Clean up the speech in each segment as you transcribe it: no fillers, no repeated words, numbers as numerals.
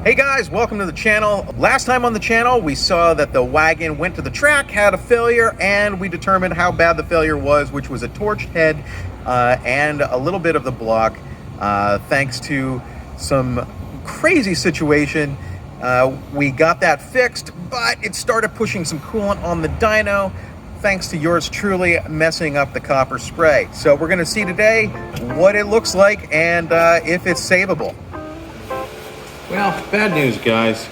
Hey guys, welcome to the channel. Last time on the channel, we saw that the wagon went to the track, had a failure, and we determined how bad the failure was, which was a torched head and a little bit of the block. Thanks to some crazy situation, we got that fixed, but it started pushing some coolant on the dyno, thanks to yours truly messing up the copper spray. So we're gonna see today what it looks like and if it's savable. Well, bad news, guys.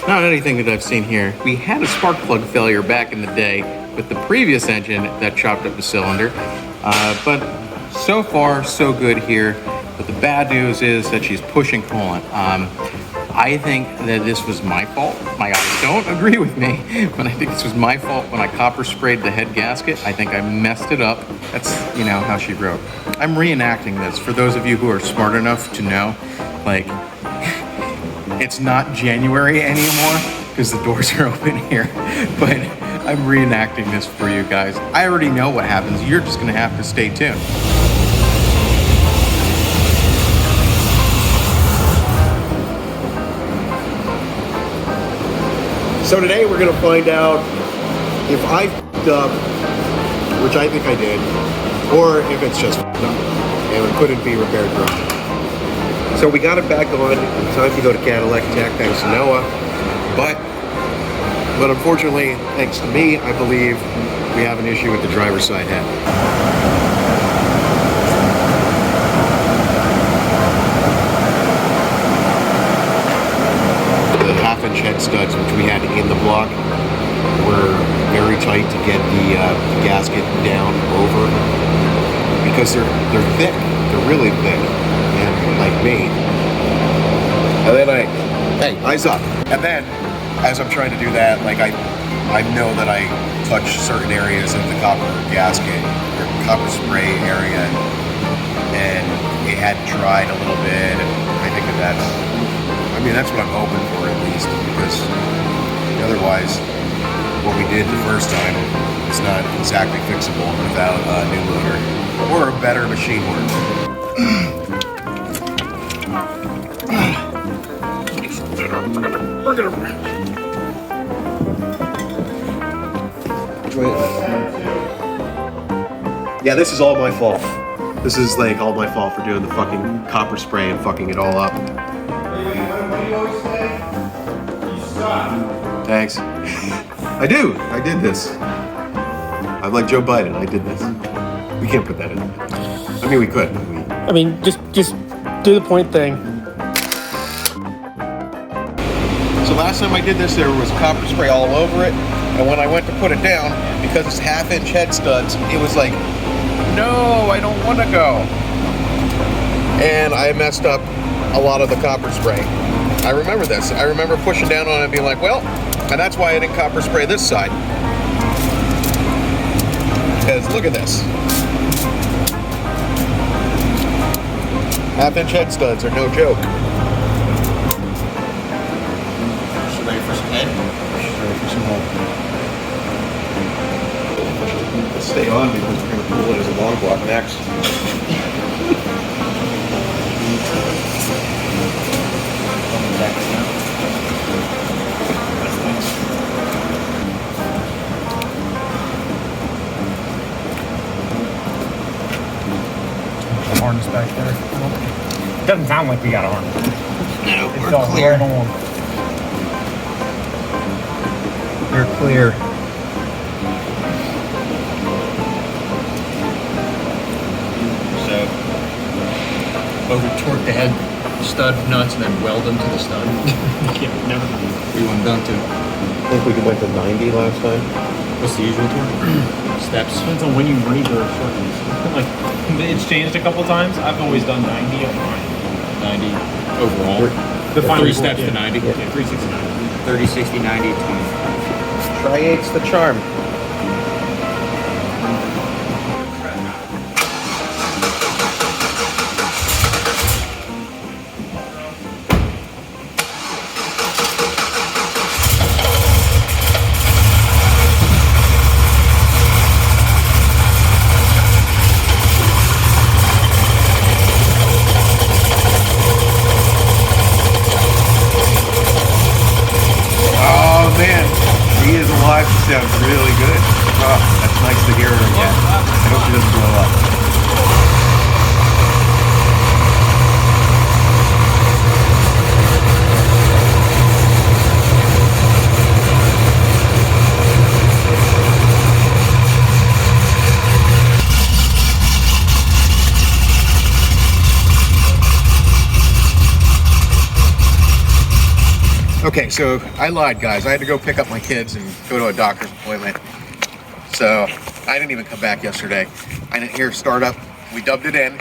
Not anything that I've seen here. We had a spark plug failure back in the day with the previous engine that chopped up the cylinder. But so far, so good here. But the bad news is that she's pushing coolant. I think that this was my fault. My guys don't agree with me, but I think this was my fault when I copper sprayed the head gasket. I think I messed it up. That's, you know, how she wrote. I'm reenacting this for those of you who are smart enough to know, like, it's not January anymore because the doors are open here, but I'm reenacting this for you guys. I already know what happens. You're just gonna have to stay tuned. So today we're gonna find out if I f***ed up, which I think I did, or if it's just f***ed up and it couldn't be repaired correctly. So we got it back on in time to go to Cadillac Tech, thanks to Noah. But unfortunately, thanks to me, I believe we have an issue with the driver's side head. The half-inch head studs, which we had in the block, were very tight to get the gasket down over because they're thick. They're really thick. Like me. And then eyes up. And then, as I'm trying to do that, like I know that I touch certain areas of the copper gasket, or copper spray area, and it had dried a little bit, and I think that's what I'm hoping for at least, because otherwise, what we did the first time is not exactly fixable without a new motor, or a better machine work. Yeah, this is all my fault. This is like all my fault for doing the fucking copper spray and fucking it all up. Thanks. I did this. I'm like Joe Biden, I did this. We can't put that in. I mean, we could. I mean, just do the point thing. So last time I did this, there was copper spray all over it, and when I went to put it down, because it's half-inch head studs, it was like, no, I don't want to go. And I messed up a lot of the copper spray. I remember this. I remember pushing down on it and being like, well, and that's why I didn't copper spray this side. Because look at this. Half-inch head studs are no joke. Ready for some head? Ready for some head. Let's stay on because we're going to pull it as a long block next. The harness back there. It doesn't sound like we got a harness. No, It's we're all clear. right on. You're clear. So, over torque the head stud nuts and then weld them to the stud. Yeah, never. We want done to. I think we went to 90 last time. What's the usual torque? Steps. Depends on when you read your circuits. Like, it's changed a couple times. I've always done 90 at mine. 90 overall. The final 3 steps yeah. to 90. Yeah, 369. 30, 60, 90, 20. Striate's the charm. live, she sounds really good. Oh, that's nice to hear her again. I hope she doesn't blow up. Okay, so I lied, guys. I had to go pick up my kids and go to a doctor's appointment. So I didn't even come back yesterday. I didn't hear startup. We dubbed it in.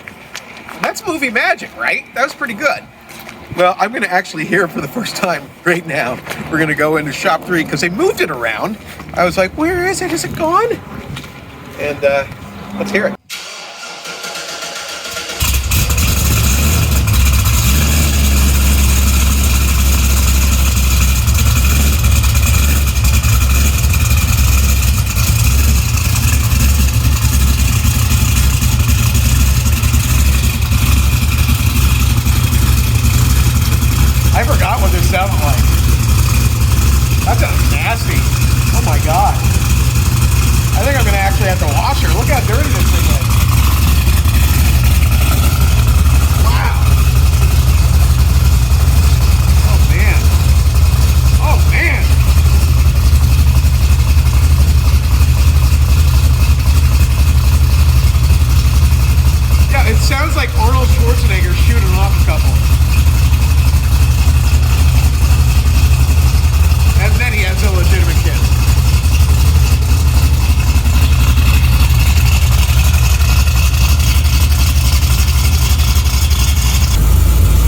That's movie magic, right? That was pretty good. Well, I'm going to actually hear for the first time right now. We're going to go into shop 3 because they moved it around. I was like, where is it? Is it gone? And let's hear it. I forgot what this sounded like. That sounds nasty. Oh my god. I think I'm gonna actually have to wash her. Look how dirty this thing is. Wow. Oh man. Oh man. Yeah, it sounds like Arnold Schwarzenegger shooting off a couple. And then he has a legitimate kid.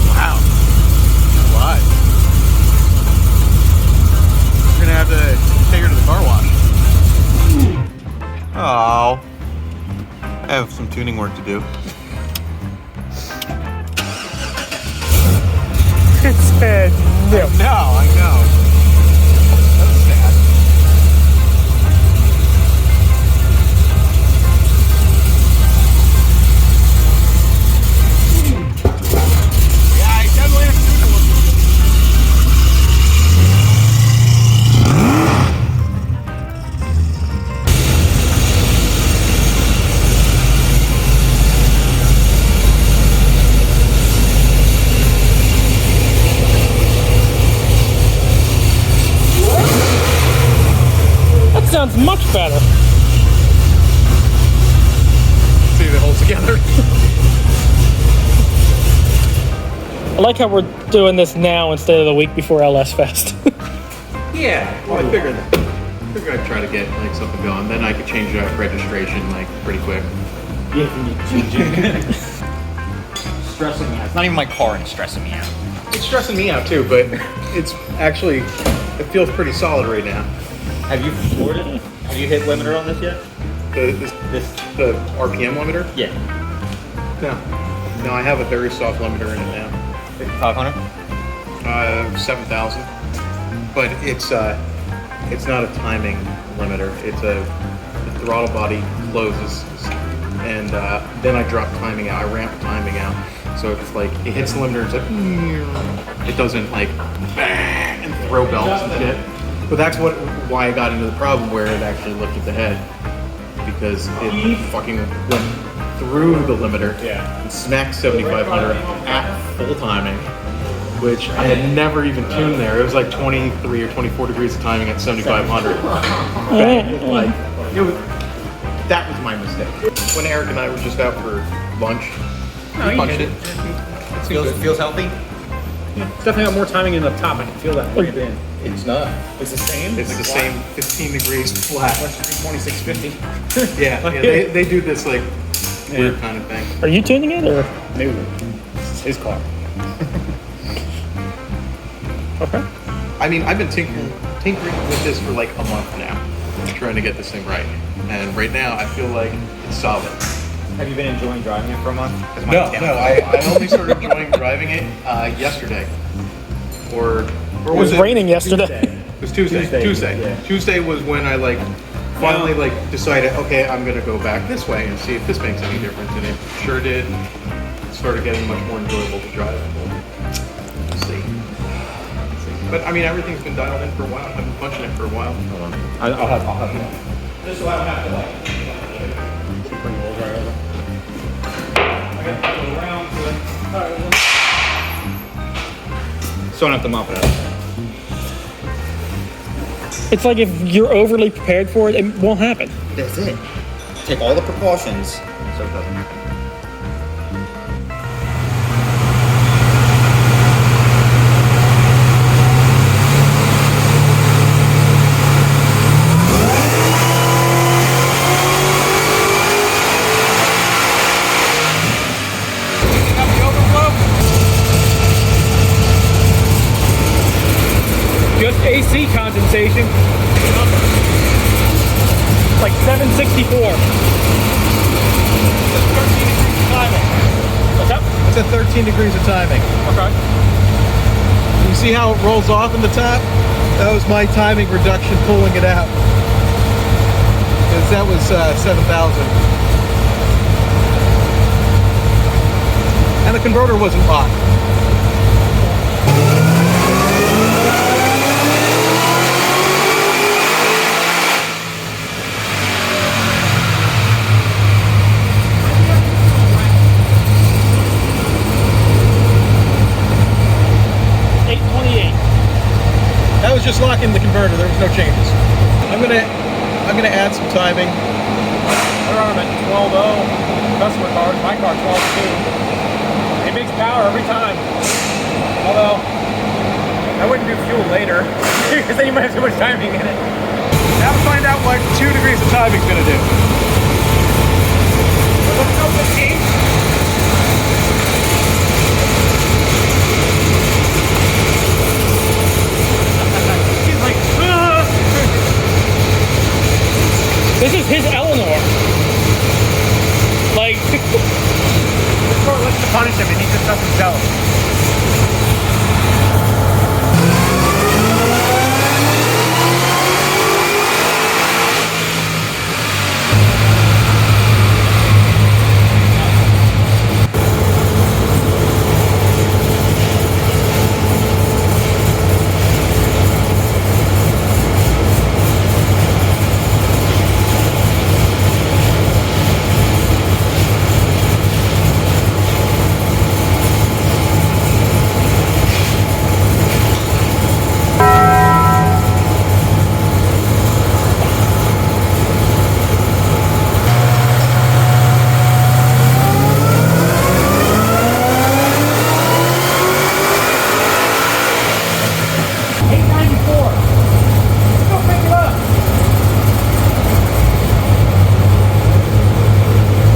Wow. Live. We're gonna have to take her to the car wash. Oh. I have some tuning work to do. It's bad. I know. Sounds much better. See if it holds together. I like how we're doing this now instead of the week before LS Fest. Yeah, well, I figured I'd try to get like something going. Then I could change that registration like pretty quick. Yeah, if you need to change it. Stressing me out. It's not even my car and it's stressing me out. It's stressing me out too, but it's actually, it feels pretty solid right now. Have you floored it? Have you hit limiter on this yet? The RPM limiter? Yeah. No, I have a very soft limiter in it now. 500? 7,000. But it's not a timing limiter. It's the throttle body closes, and then I drop timing out. I ramp timing out, so it's like it hits the limiter. It's like it doesn't like bang and throw belts and shit. But that's why I got into the problem where it actually lifted the head, because it fucking went through the limiter and smacked 7,500 at full timing, which I had never even tuned there. It was like 23 or 24 degrees of timing at 7,500. Like, that was my mistake. When Eric and I were just out for lunch, we punched it. Feels healthy? Yeah, it's definitely got more timing in the top. I can feel that right in. It's not. It's the same? It's the same 15 degrees flat. 2650. Yeah, they do this like weird kind of thing. Are you tuning it or? No. It's his car. Okay. I mean, I've been tinkering with this for like a month now, trying to get this thing right. And right now, I feel like it's solid. Have you been enjoying driving it for a month? No, I only started enjoying driving it yesterday. Or It was raining yesterday. It was Tuesday. Yeah. Tuesday was when I like finally like decided, okay, I'm gonna go back this way and see if this makes any difference, and it sure did. It started getting much more enjoyable to drive. Let's see. But I mean, everything's been dialed in for a while. I've been punching it for a while. Hold on. I'll have just so I don't have to like. Keep bringing rolls right over. I got to go around to it. So I don't have to mop it out. It's like if you're overly prepared for it, it won't happen. That's it. Take all the precautions so it doesn't happen. Just AC condensation. Like 764. What's up? It's at 13 degrees of timing. Okay. You see how it rolls off in the top? That was my timing reduction pulling it out. Because that was 7,000. And the converter wasn't locked. That was just locking the converter. There was no changes. I'm gonna add some timing. We're on at 12.0. Customer cars. My car 12.2. It makes power every time. Although I wouldn't do fuel later because then you might have too much timing in it. Now to find out what 2 degrees of timing's gonna do. Let's go 15. This is his Eleanor. Like, This car wants to punish him and he just doesn't tell.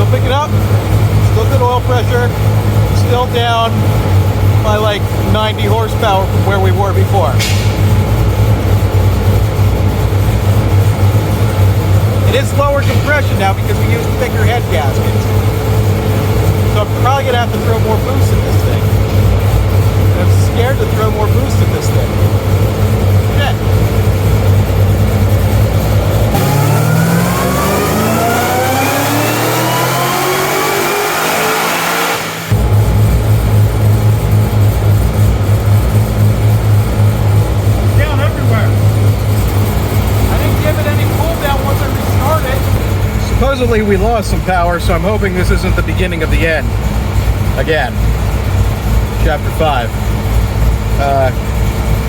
Pick it up. Still good oil pressure. Still down by like 90 horsepower from where we were before. It is lower compression now because we used thicker head gaskets. So I'm probably gonna have to throw more boost in this thing. And I'm scared to throw more boost in this thing. Shit. Supposedly we lost some power, so I'm hoping this isn't the beginning of the end. Again. Chapter 5.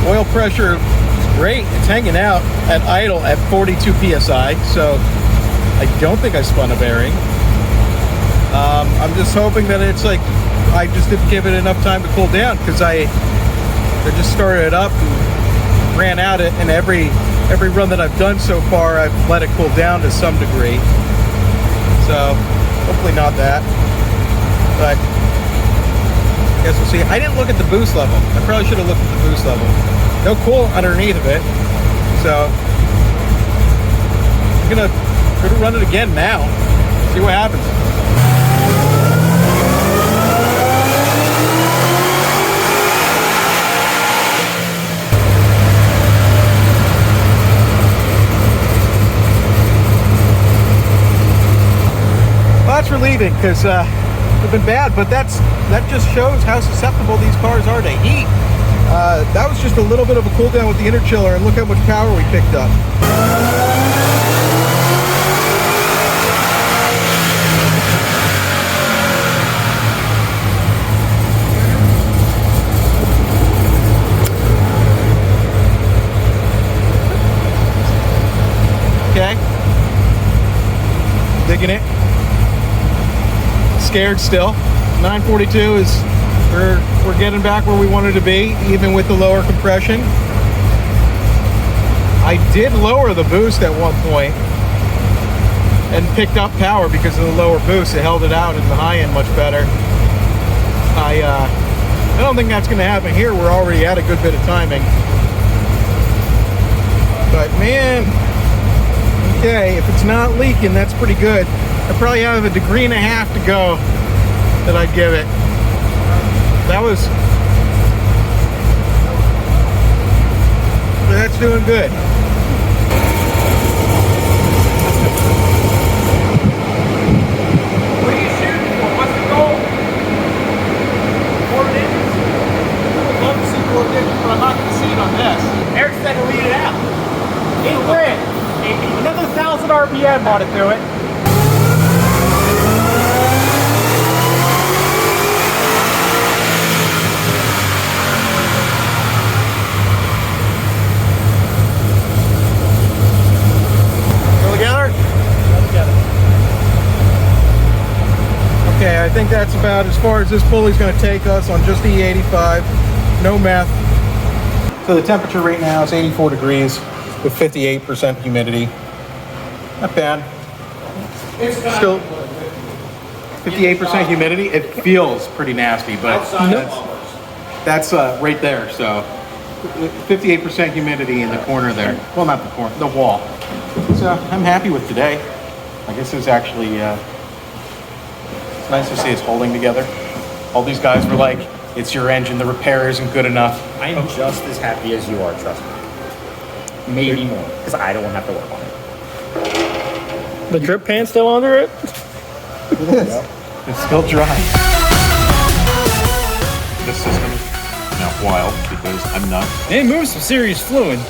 Oil pressure is great. It's hanging out at idle at 42 PSI, so I don't think I spun a bearing. I'm just hoping that it's like, I just didn't give it enough time to cool down, because I just started it up and ran out it, and every run that I've done so far, I've let it cool down to some degree. So, hopefully not that. But, I guess we'll see. I didn't look at the boost level. I probably should have looked at the boost level. No cool underneath of it. So, I'm gonna run it again now. See what happens. That's relieving because they've been bad, but that just shows how susceptible these cars are to heat. That was just a little bit of a cool down with the inner chiller, and look how much power we picked up. Okay. Digging it. Scared still. 942 is, we're getting back where we wanted to be, even with the lower compression. I did lower the boost at one point and picked up power because of the lower boost. It held it out in the high end much better. I don't think that's going to happen here. We're already at a good bit of timing. But man, okay, if it's not leaking, that's pretty good. I probably have 1.5 degrees to go that I'd give it. That's doing good. What are you shooting for? What's the goal? 4 digits? I would love to see 4 digits, but I'm not going to see it on this. Eric said to lead it out. He win. Another 1,000 RPM ought to do it. Okay, I think that's about as far as this pulley's going to take us on just the E85, no meth. So the temperature right now is 84 degrees with 58% humidity. Not bad. It's still 58% humidity. It feels pretty nasty, but that's right there. So 58% humidity in the corner there. Well, not the corner, the wall. So I'm happy with today. I guess it was actually nice to see us holding together. All these guys were like, it's your engine, the repair isn't good enough. I am just as happy as you are, trust me. Maybe more, because I don't have to work on it. The drip pan still under it? It is. It's still dry. This system is now wild because I'm nuts. It moves some serious fluid.